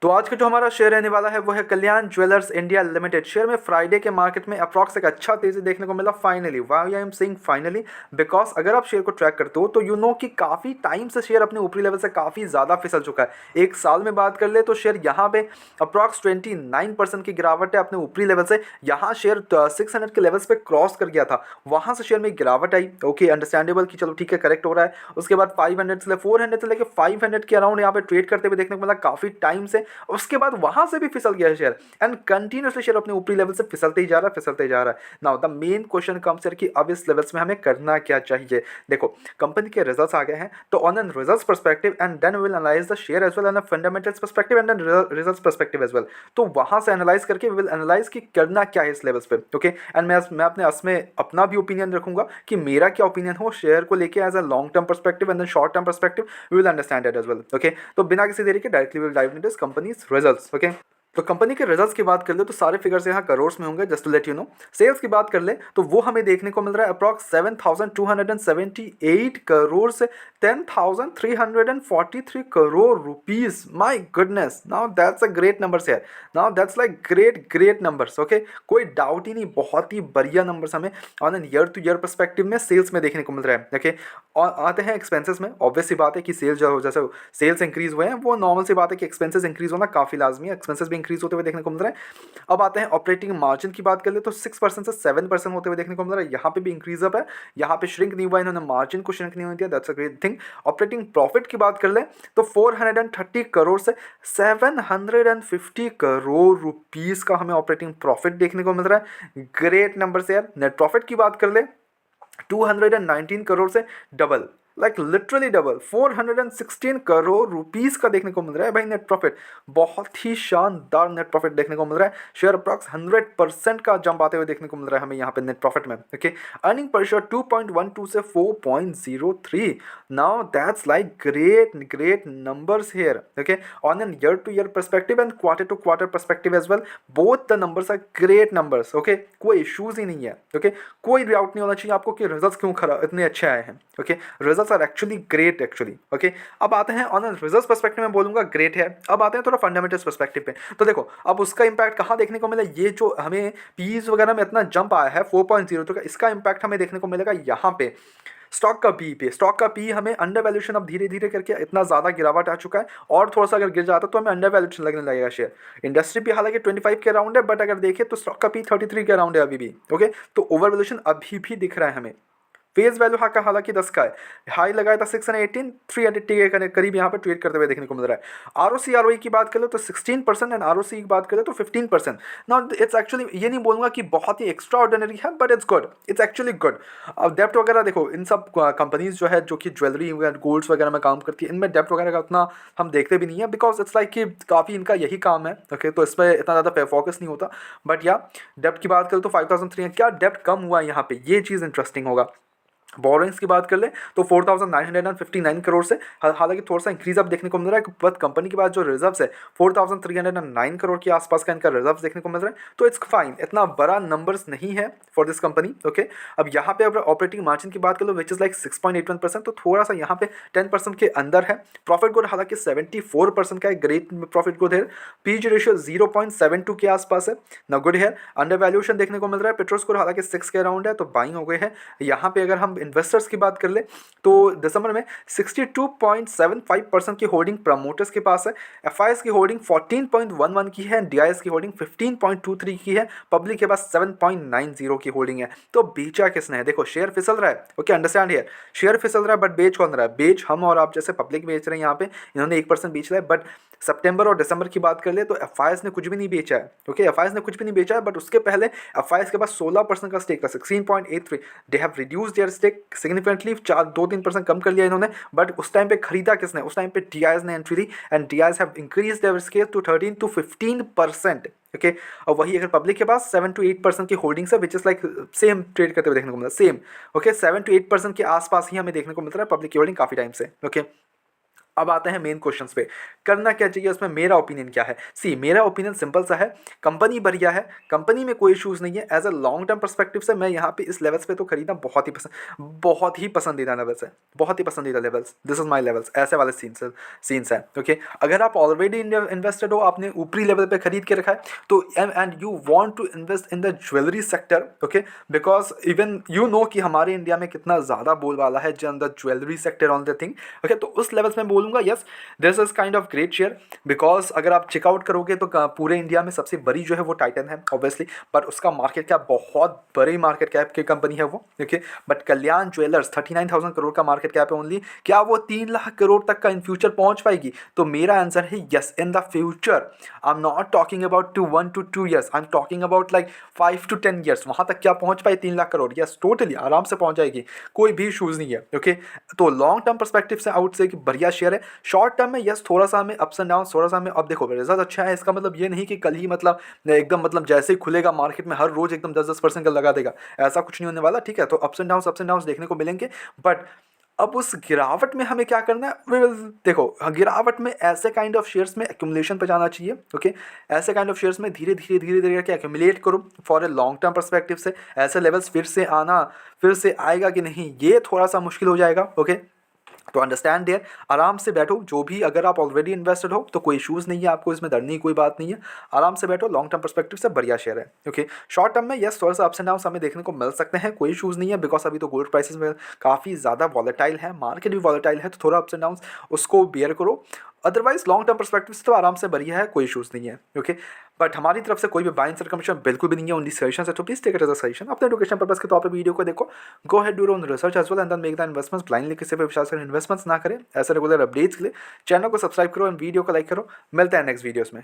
तो आज का जो हमारा शेयर रहने वाला है वो है Kalyan Jewellers India Limited. Share में फ्राइडे के मार्केट में अप्रॉक्स एक अच्छा तेजी देखने को मिला finally. Why I am saying finally because अगर आप शेयर को ट्रैक करते हो तो यू नो कि काफ़ी टाइम से शेयर अपने ऊपरी लेवल से काफ़ी ज़्यादा फिसल चुका है। एक साल में बात कर ले तो शेयर यहाँ पे अप्रॉक्स 29% की गिरावट है अपने ऊपरी लेवल से। यहाँ शेयर 600 के लेवल्स पे क्रॉस कर गया था, वहाँ से शेयर में गिरावट आई। ओके, अंडरस्टैंडेबल कि चलो ठीक है, करेक्ट हो रहा है। उसके बाद 500 से 400 से लेकर 500 के अराउंड यहाँ पे ट्रेड करते हुए देखने को मिला काफ़ी टाइम से। उसके बाद वहां से भी फिसल गया है शेयर एंड कंटिन्यूसली शेयर अपने ऊपरी लेवल से फिसलते ही जा रहा है, फिसलते ही जा रहा है। Now the main question comes here कि अब इस लेवल्स में हमें करना क्या चाहिए। देखो, कंपनी के रिजल्ट्स आ गए हैं, तो on an results perspective and then we will analyse the share as well an fundamentals perspective and then results perspective as well. तो वहां से एनालाइज करके वी विल एनालाइज कि करना क्या है इस लेवल्स पे। ओके, एंड मैं अपने असमें अपना भी ओपिनियन रखूंगा कि मेरा क्या ओपिनियन हो शेयर को लेके as a long term perspective and then short term perspective. We will understand it as well. Okay, तो बिना किसी देरी के directly will dive into this company's results. Okay, तो कंपनी के रिजल्ट्स की बात कर ले तो सारे फिगर्स यहाँ करोर्स में होंगे, just to let you know. Sales की बात कर ले तो वो हमें देखने को मिल रहा है अप्रॉक्स 7,278 करोड़ से 10,343 crore rupees. My goodness, now that's a great numbers यार। Now that's like great numbers. Okay, कोई डाउट ही नहीं, बहुत ही बढ़िया नंबर्स हमें on an year to year perspective में सेल्स में देखने को मिल रहा है। ओके, और आते हैं एक्सपेंसेस में। ऑब्वियस सी बात है कि सेल्स जो जैसे सेल्स इंक्रीज हुए हैं वो नॉर्मल सी बात है कि एक्सपेंसेस इंक्रीज होना काफ़ी लाजमी है। एक्सपेंसेस भी इंक्रीज होते हुए देखने को मिल रहा है। अब आते हैं ऑपरेटिंग मार्जिन की बात कर ले तो 6% से 7% होते हुए देखने को मिल रहा है। यहाँ पे भी इंक्रीज अप है, यहाँ पे श्रिंक नहीं हुआ, इन्होंने मार्जिन को श्रिंक नहीं दिया। That's a great thing. Operating profit की बात कर ले तो 430 करोड़ से 750 करोड़ रुपीस का हमें ऑपरेटिंग प्रॉफिट देखने को मिल रहा है। ग्रेट नंबर से यार। नेट प्रॉफिट की बात कर ले 219 करोड़ से double, like literally double, 416 crore rupees का देखने को मिल रहा है भाई नेट प्रॉफिट। बहुत ही शानदार नेट प्रॉफिट देखने को मिल रहा है। शेयर अप्रॉक्स 100% का जंप आते हुए देखने को मिल रहा है हमें यहाँ पे नेट प्रॉफिट में। ओके, अर्निंग पर शेयर 2.12 से 4.03। Now that's like great numbers here. Okay, on an year to year perspective and quarter to quarter perspective as well, both the numbers are great numbers. Okay, कोई issues ही नहीं है। Okay, कोई doubt नहीं होना चाहिए आपको कि रिजल्ट्स क्यों खराब इतने अच्छे आए हैं। Okay, results are actually great actually. Okay, अब आते हैं ऑन रिजल्ट्स पर्सपेक्टिव में बोलूंगा ग्रेट है। अब आते हैं थोड़ा फंडामेंटल्स पर्सपेक्टिव पे। तो देखो, अब उसका इंपैक्ट कहाँ देखने को मिला, ये जो हमें पीज वगैरह में इतना जंप आया है 4.0 का, इसका इंपैक्ट हमें देखने को मिलेगा यहाँ पे स्टॉक का पी पे। स्टॉक का पी हमें अंडर वैल्यूएशन अब धीरे धीरे करके इतना ज़्यादा गिरावट आ चुका है, और थोड़ा सा अगर गिर जाता तो हमें अंडर वैल्यूएशन लगने लगेगा शेयर। इंडस्ट्री भी हालांकि 25 के अराउंड है, बट अगर देखें तो स्टॉक का पी 33 के अराउंड है अभी भी। ओके, तो ओवर वैल्यूएशन अभी भी दिख रहा है हमें। फेस वैल्यू हाँ का हालांकि 10 का है, हाई लगाया था 618, 380 के करीब यहाँ पे ट्रेड करते हुए देखने को मिल रहा है। आरओसी आरओई की बात करें तो 16% एंड आरओसी की बात करें तो 15%। नाउ इट्स एक्चुअली, ये नहीं बोलूंगा कि बहुत ही एक्स्ट्रा ऑर्डिनरी है, but it's good, it's actually good. अब डेप्ट वगैरह देखो, इन सब कंपनीज जो है जो कि ज्वेलरी गोल्ड्स वगैरह में काम करती है, इनमें डेप्ट वगैरह का उतना हम देखते भी नहीं है, बिकॉज इट्स लाइक कि काफ़ी इनका यही काम है। ओके, तो इस पर इतना ज़्यादा फोकस नहीं होता। बट या डेप्ट की बात करें तो 5003 क्या डेप्ट कम हुआ है यहाँ पे, ये चीज़ इंटरेस्टिंग होगा। बोरिंग्स की बात कर ले तो 4,959 करोड़ से हालांकि थोड़ा सा इंक्रीज अब देखने को मिल रहा है, बट कंपनी के पास जो रिजर्व्स है 4,309 करोड़ के आसपास का इनका रिजर्व्स देखने को मिल रहा है। तो इट्स फाइन, इतना बड़ा नंबर्स नहीं है फॉर दिस कंपनी। ओके, अब यहाँ पे अगर ऑपरेटिंग मार्जिन की बात कर लो विच इज लाइक 6.81%, तो थोड़ा सा यहाँ पे 10% के अंदर है। प्रॉफिट ग्रोथ हालांकि 74% का है, ग्रेट प्रॉफिट ग्रोथ है। पीजी रेशियो 0.72 के आसपास है, ना गुड है। अंडर वैल्यूएशन देखने को मिल रहा है। पेट्रोल स्कोर हालांकि 6 के अराउंड है, तो बाइंग हो गए है। यहाँ पे अगर हम इन्वेस्टर्स की बात कर ले तो दिसंबर में 62.75% की होल्डिंग प्रमोटर्स के पास है। एफआईएस की होल्डिंग 14.11 की है, डीआईएस की होल्डिंग 15.23 की है, पब्लिक के पास 7.90 की होल्डिंग है। तो बेचा किसने है, देखो शेयर फिसल रहा है। ओके, अंडरस्टैंड हियर, शेयर फिसल रहा है बट बेच कौन रहा है, बेच हम और आप जैसे पब्लिक बेच रहे हैं। यहाँ पे इन्होंने 1% बेच रहा है, बट सितंबर और दिसंबर की बात कर ले तो एफआईएस ने कुछ भी नहीं बेचा है। ओके, एफआईएस ने कुछ भी नहीं बेचा है, बट उसके पहले एफआईएस के पास 16% का स्टेक था, 16.83। They have reduce their stake significantly, 2-3% कम कर लिया इन्होंने। बट उस टाइम पे खरीदा किसने, उस टाइम पे डीआईएस ने एंट्री दी, and DIS have increase their stake to 13 to 15%। Okay, और वही अगर पब्लिक के पास 7 to 8% की होल्डिंग्स है, which is like same trade करते हुए देखने को मिलता है, सेम। ओके, 7 to 8% के आसपास ही हमें देखने को मिलता है पब्लिक की होल्डिंग काफी टाइम से। ओके, अब आते हैं मेन क्वेश्चंस पे, करना क्या चाहिए उसमें, मेरा ओपिनियन क्या है। सी मेरा ओपिनियन सिंपल सा है, कंपनी बढ़िया है, कंपनी में कोई इशूज़ नहीं है। As a long term perspective से मैं यहाँ पे इस लेवल्स पे तो खरीदना बहुत ही पसंदीदा लेवल्स है, बहुत ही पसंदीदा levels, this is my levels, ऐसे वाले सीन्स हैं। ओके, अगर आप ऑलरेडी इन्वेस्टेड हो, आपने ऊपरी लेवल पे खरीद के रखा है, तो and you want to invest in the jewellery sector, okay, because even you know कि हमारे इंडिया में कितना ज़्यादा बोलबाला है in the jewellery sector on the thing. Okay, तो उस लेवल्स में बोलूँगा yes this is kind of great share, because अगर आप चेकआउट करोगे तो पूरे इंडिया में सबसे बड़ी जो है वो टाइटन है ऑब्वियसली, बट उसका मार्केट कैप, बहुत बड़ी मार्केट कैप की कंपनी है वो। Okay, but Kalyan jewellers 39,000 crore का मार्केट कैप है ओनली, क्या वो 3 लाख करोड़ तक का इन फ्यूचर पहुंच पाएगी? तो मेरा आंसर है yes, in the future. I am not talking about 1 to 2 years, I am talking about like 5 to 10 years। वहां तक क्या पहुंच पाए 3 लाख करोड़? यस, टोटली आराम से पहुंच जाएगी, कोई भी इशूज़ नहीं है। ओके, तो लॉन्ग टर्म परस्पेक्टिव से आउट से कि बढ़िया शेयर है। शॉर्ट टर्म में यस थोड़ा सा हमें अप्स एंड डाउन, थोड़ा सा हमें, अब देखो रिजल्ट अच्छा है, इसका मतलब ये नहीं कि कल ही मतलब एकदम मतलब जैसे ही खुलेगा मार्केट में हर रोज एकदम 10-10% का लगा देगा, ऐसा कुछ नहीं होने वाला। ठीक है, तो अप्स एंड डाउन देखने को मिलेंगे, बट अब उस गिरावट में हमें क्या करना है, देखो गिरावट में ऐसे काइंड ऑफ शेयर्स में एक्यूमुलेशन पे जाना चाहिए। ओके, ऐसे काइंड ऑफ शेयर्स में धीरे धीरे करके एक्यूमुलेट करो for a long term perspective से। ऐसे लेवल्स फिर से आएगा कि नहीं, ये थोड़ा सा मुश्किल हो जाएगा। ओके, तो अंडरस्टैंड देयर, आराम से बैठो, जो भी अगर आप ऑलरेडी इन्वेस्टेड हो तो कोई इशूज़ नहीं है, आपको इसमें डरने की कोई बात नहीं है, आराम से बैठो, लॉन्ग टर्म परस्पेक्टिव से बढ़िया शेयर है। ओके, शॉर्ट टर्म में यस थोड़ा सा अप्स एंड डाउन हमें देखने को मिल सकते हैं, कोई इशूज़ नहीं है, बिकॉज अभी तो गोल्ड प्राइसेस में काफ़ी ज़्यादा वॉलेटाइल है, मार्केट भी वॉलेटाइल है, तो थोड़ा अप्स एंड डाउन उसको बेयर करो। अदरवाइज लॉन्ग टर्म परस्पेक्टिव से तो आराम से बढ़िया है, कोई इशूज़ नहीं है। ओके, बट हमारी तरफ से कोई भी बाइंग रिकमेंडेशन बिल्कुल भी नहीं है, ओनली सजेशन है, तो please take it as a suggestion. अपने एजुकेशन पर्पस के तौर पे वीडियो को देखो, go head do own research as well and then make the investments. Blindly किसी पे विश्वास कर इन्वेस्टमेंट्स ना करें। ऐसे रेगुलर अपडेट्स के लिए चैनल को सब्सक्राइब करो एंड वीडियो को लाइक करो। मिलते हैं नेक्स्ट वीडियोस में।